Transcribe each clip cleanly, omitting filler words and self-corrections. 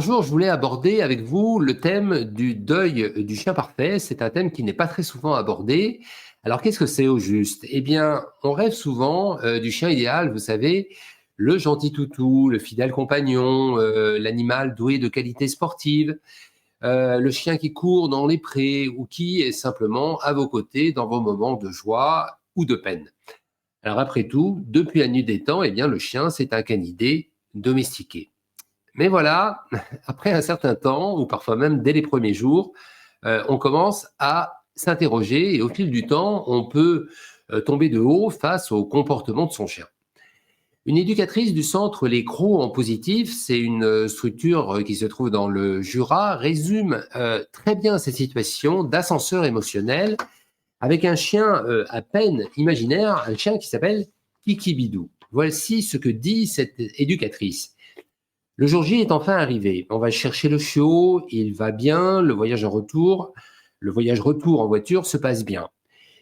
Bonjour, je voulais aborder avec vous le thème du deuil du chien parfait. C'est un thème qui n'est pas très souvent abordé. Alors, qu'est-ce que c'est au juste? Eh bien, on rêve souvent du chien idéal, vous savez, le gentil toutou, le fidèle compagnon, l'animal doué de qualités sportives, le chien qui court dans les prés ou qui est simplement à vos côtés dans vos moments de joie ou de peine. Alors, après tout, depuis la nuit des temps, eh bien, le chien, c'est un canidé domestiqué. Mais voilà, après un certain temps, ou parfois même dès les premiers jours, on commence à s'interroger et au fil du temps, on peut tomber de haut face au comportement de son chien. Une éducatrice du centre Les Crocs en positif, c'est une structure qui se trouve dans le Jura, résume très bien cette situation d'ascenseur émotionnel avec un chien à peine imaginaire, un chien qui s'appelle Kiki Bidou. Voici ce que dit cette éducatrice. Le jour J est enfin arrivé. On va chercher le chiot, il va bien, le voyage retour en voiture se passe bien.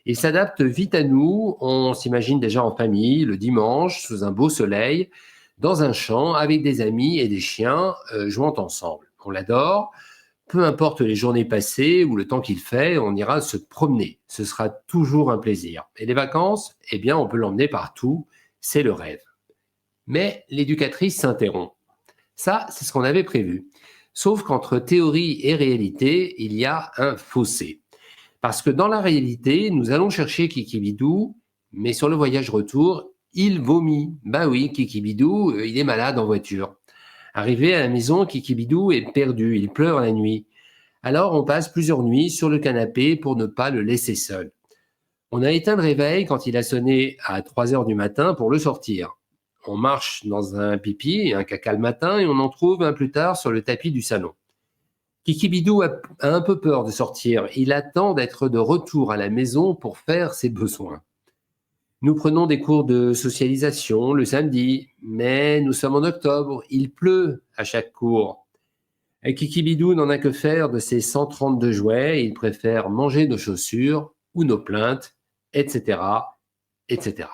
Il s'adapte vite à nous, on s'imagine déjà en famille, le dimanche, sous un beau soleil, dans un champ, avec des amis et des chiens, jouant ensemble. On l'adore, peu importe les journées passées ou le temps qu'il fait, on ira se promener. Ce sera toujours un plaisir. Et les vacances, eh bien, on peut l'emmener partout, c'est le rêve. Mais l'éducatrice s'interrompt. Ça, c'est ce qu'on avait prévu. Sauf qu'entre théorie et réalité, il y a un fossé. Parce que dans la réalité, nous allons chercher Kikibidou, mais sur le voyage retour, il vomit. Ben oui, Kikibidou, il est malade en voiture. Arrivé à la maison, Kikibidou est perdu, il pleure la nuit. Alors on passe plusieurs nuits sur le canapé pour ne pas le laisser seul. On a éteint le réveil quand il a sonné à 3 heures du matin pour le sortir. On marche dans un pipi et un caca le matin et on en trouve un plus tard sur le tapis du salon. Kikibidou a un peu peur de sortir. Il attend d'être de retour à la maison pour faire ses besoins. Nous prenons des cours de socialisation le samedi, mais nous sommes en octobre. Il pleut à chaque cours. Et Kikibidou n'en a que faire de ses 132 jouets. Il préfère manger nos chaussures ou nos plaintes, etc., etc.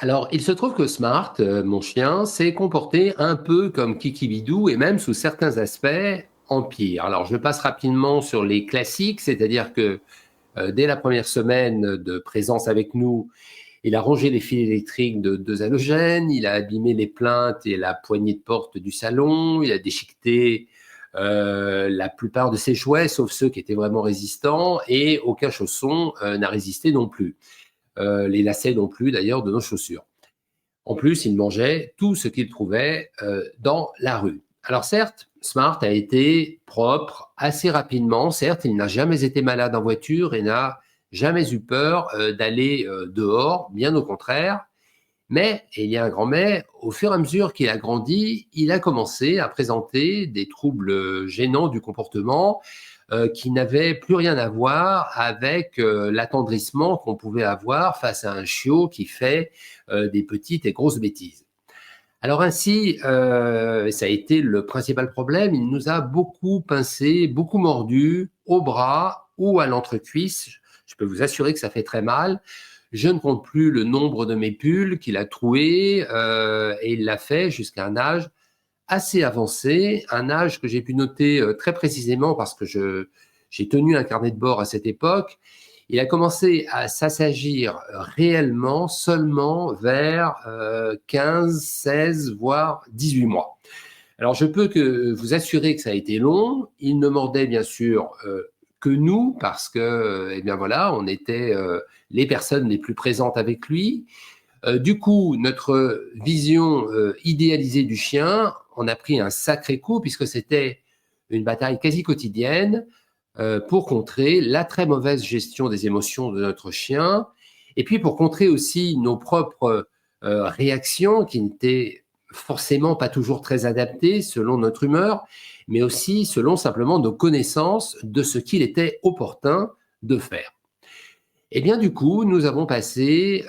Alors, il se trouve que Smart, mon chien, s'est comporté un peu comme Kikibidou et même sous certains aspects en pire. Alors, je passe rapidement sur les classiques, c'est-à-dire que dès la première semaine de présence avec nous, il a rongé les fils électriques de 2 halogènes, il a abîmé les plaintes et la poignée de porte du salon, il a déchiqueté la plupart de ses jouets, sauf ceux qui étaient vraiment résistants, et aucun chausson n'a résisté non plus. Les lacets non plus d'ailleurs de nos chaussures. En plus, il mangeait tout ce qu'il trouvait dans la rue. Alors certes, Smart a été propre assez rapidement. Certes, il n'a jamais été malade en voiture et n'a jamais eu peur d'aller dehors, bien au contraire. Mais, et il y a un grand mais, au fur et à mesure qu'il a grandi, il a commencé à présenter des troubles gênants du comportement qui n'avaient plus rien à voir avec l'attendrissement qu'on pouvait avoir face à un chiot qui fait des petites et grosses bêtises. Alors ainsi, ça a été le principal problème, il nous a beaucoup pincé, beaucoup mordu au bras ou à l'entrecuisse. Je peux vous assurer que ça fait très mal. Je ne compte plus le nombre de mes pulls qu'il a troués et il l'a fait jusqu'à un âge assez avancé, un âge que j'ai pu noter très précisément parce que j'ai tenu un carnet de bord à cette époque. Il a commencé à s'assagir réellement seulement vers 15, 16, voire 18 mois. Alors, je peux que vous assurer que ça a été long. Il ne mordait bien sûr que nous, parce que, eh bien voilà, on était les personnes les plus présentes avec lui. Du coup, notre vision idéalisée du chien, on a pris un sacré coup, puisque c'était une bataille quasi quotidienne pour contrer la très mauvaise gestion des émotions de notre chien, et puis pour contrer aussi nos propres réactions qui n'étaient forcément pas toujours très adaptées selon notre humeur, mais aussi selon simplement nos connaissances de ce qu'il était opportun de faire. Et bien du coup, nous avons passé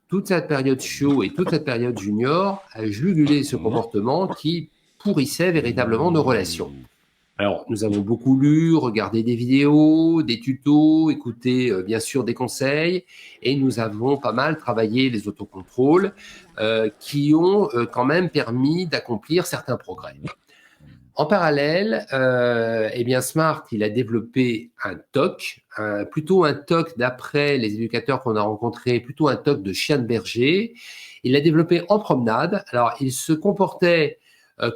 toute cette période chiot et toute cette période junior à juguler ce comportement qui pourrissait véritablement nos relations. Alors, nous avons beaucoup lu, regardé des vidéos, des tutos, écouté bien sûr des conseils, et nous avons pas mal travaillé les autocontrôles qui ont quand même permis d'accomplir certains progrès. En parallèle, eh bien Smart, il a développé un TOC, plutôt un TOC d'après les éducateurs qu'on a rencontrés, plutôt un TOC de chien de berger. Il l'a développé en promenade. Alors, il se comportait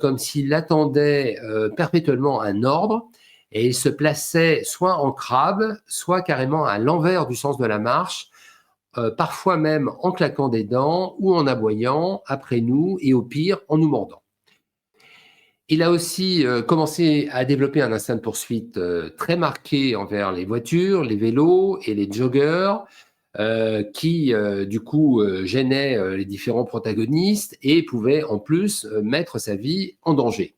comme s'il attendait perpétuellement un ordre et il se plaçait soit en crabe, soit carrément à l'envers du sens de la marche, parfois même en claquant des dents ou en aboyant après nous et au pire en nous mordant. Il a aussi commencé à développer un instinct de poursuite très marqué envers les voitures, les vélos et les joggers, qui du coup gênaient les différents protagonistes et pouvaient en plus mettre sa vie en danger.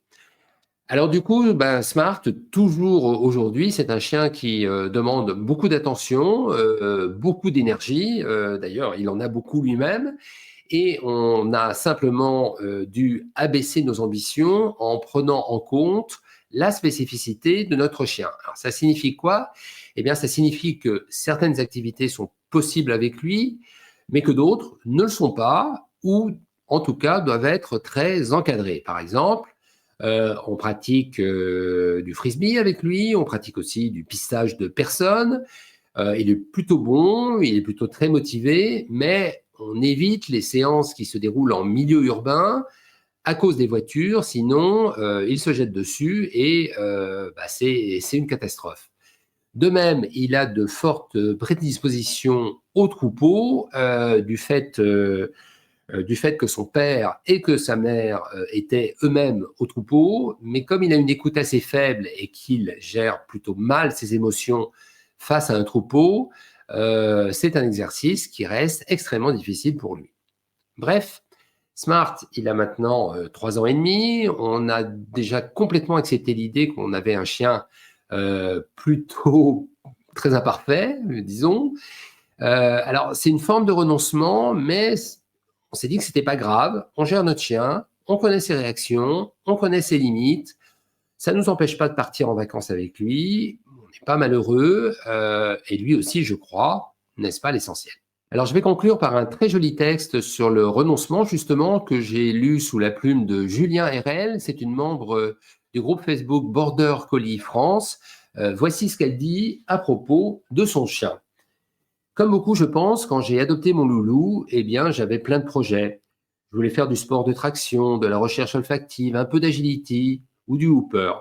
Alors du coup, ben, Smart, toujours aujourd'hui, c'est un chien qui demande beaucoup d'attention, beaucoup d'énergie. D'ailleurs, il en a beaucoup lui-même. Et on a simplement dû abaisser nos ambitions en prenant en compte la spécificité de notre chien. Alors ça signifie quoi? Eh bien, ça signifie que certaines activités sont possibles avec lui, mais que d'autres ne le sont pas, ou en tout cas doivent être très encadrées. Par exemple, on pratique du frisbee avec lui, on pratique aussi du pistage de personnes. Il est plutôt bon, il est plutôt très motivé, mais on évite les séances qui se déroulent en milieu urbain à cause des voitures, sinon il se jette dessus et c'est une catastrophe. De même, il a de fortes prédispositions au troupeau du fait que son père et que sa mère étaient eux-mêmes au troupeau, mais comme il a une écoute assez faible et qu'il gère plutôt mal ses émotions face à un troupeau, c'est un exercice qui reste extrêmement difficile pour lui. Bref, Smart, il a maintenant 3 ans et demi. On a déjà complètement accepté l'idée qu'on avait un chien plutôt très imparfait, disons. Alors, c'est une forme de renoncement, mais on s'est dit que c'était pas grave. On gère notre chien, on connaît ses réactions, on connaît ses limites. Ça ne nous empêche pas de partir en vacances avec lui. On n'est pas malheureux. Et lui aussi, je crois, n'est-ce pas l'essentiel? Alors, je vais conclure par un très joli texte sur le renoncement, justement, que j'ai lu sous la plume de Julien RL. C'est une membre du groupe Facebook Border Collie France. Voici ce qu'elle dit à propos de son chien. Comme beaucoup, je pense, quand j'ai adopté mon loulou, eh bien, j'avais plein de projets. Je voulais faire du sport de traction, de la recherche olfactive, un peu d'agility ou du hooper.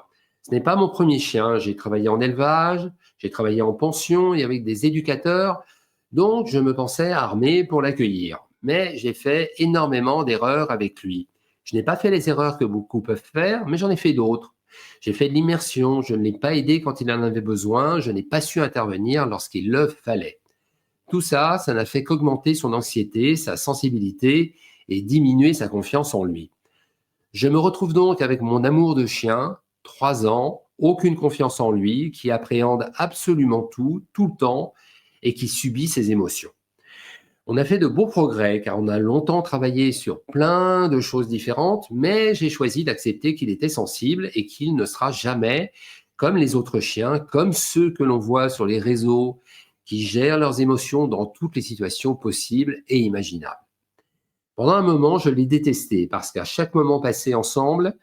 Ce n'est pas mon premier chien. J'ai travaillé en élevage, j'ai travaillé en pension et avec des éducateurs, donc je me pensais armé pour l'accueillir. Mais j'ai fait énormément d'erreurs avec lui. Je n'ai pas fait les erreurs que beaucoup peuvent faire, mais j'en ai fait d'autres. J'ai fait de l'immersion, je ne l'ai pas aidé quand il en avait besoin, je n'ai pas su intervenir lorsqu'il le fallait. Tout ça, ça n'a fait qu'augmenter son anxiété, sa sensibilité et diminuer sa confiance en lui. Je me retrouve donc avec mon amour de chien, 3 ans, aucune confiance en lui, qui appréhende absolument tout, tout le temps, et qui subit ses émotions. On a fait de beaux progrès car on a longtemps travaillé sur plein de choses différentes, mais j'ai choisi d'accepter qu'il était sensible et qu'il ne sera jamais comme les autres chiens, comme ceux que l'on voit sur les réseaux, qui gèrent leurs émotions dans toutes les situations possibles et imaginables. Pendant un moment, je l'ai détesté parce qu'à chaque moment passé ensemble,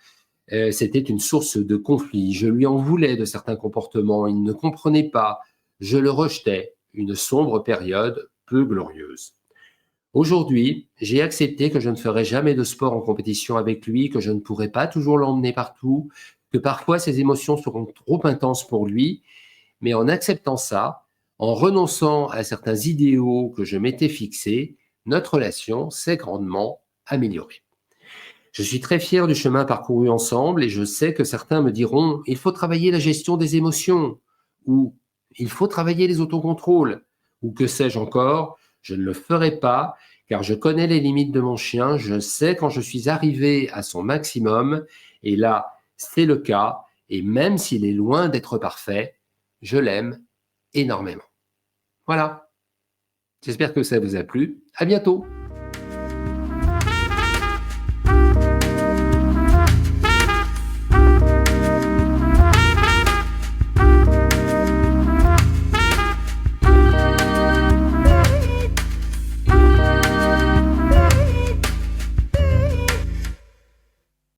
c'était une source de conflit. Je lui en voulais de certains comportements, il ne comprenait pas, je le rejetais, une sombre période peu glorieuse. Aujourd'hui, j'ai accepté que je ne ferai jamais de sport en compétition avec lui, que je ne pourrai pas toujours l'emmener partout, que parfois ses émotions seront trop intenses pour lui, mais en acceptant ça, en renonçant à certains idéaux que je m'étais fixés, notre relation s'est grandement améliorée. Je suis très fier du chemin parcouru ensemble et je sais que certains me diront il faut travailler la gestion des émotions ou il faut travailler les autocontrôles ou que sais-je encore. Je ne le ferai pas car je connais les limites de mon chien, je sais quand je suis arrivé à son maximum et là, c'est le cas et même s'il est loin d'être parfait, je l'aime énormément. Voilà, j'espère que ça vous a plu. À bientôt.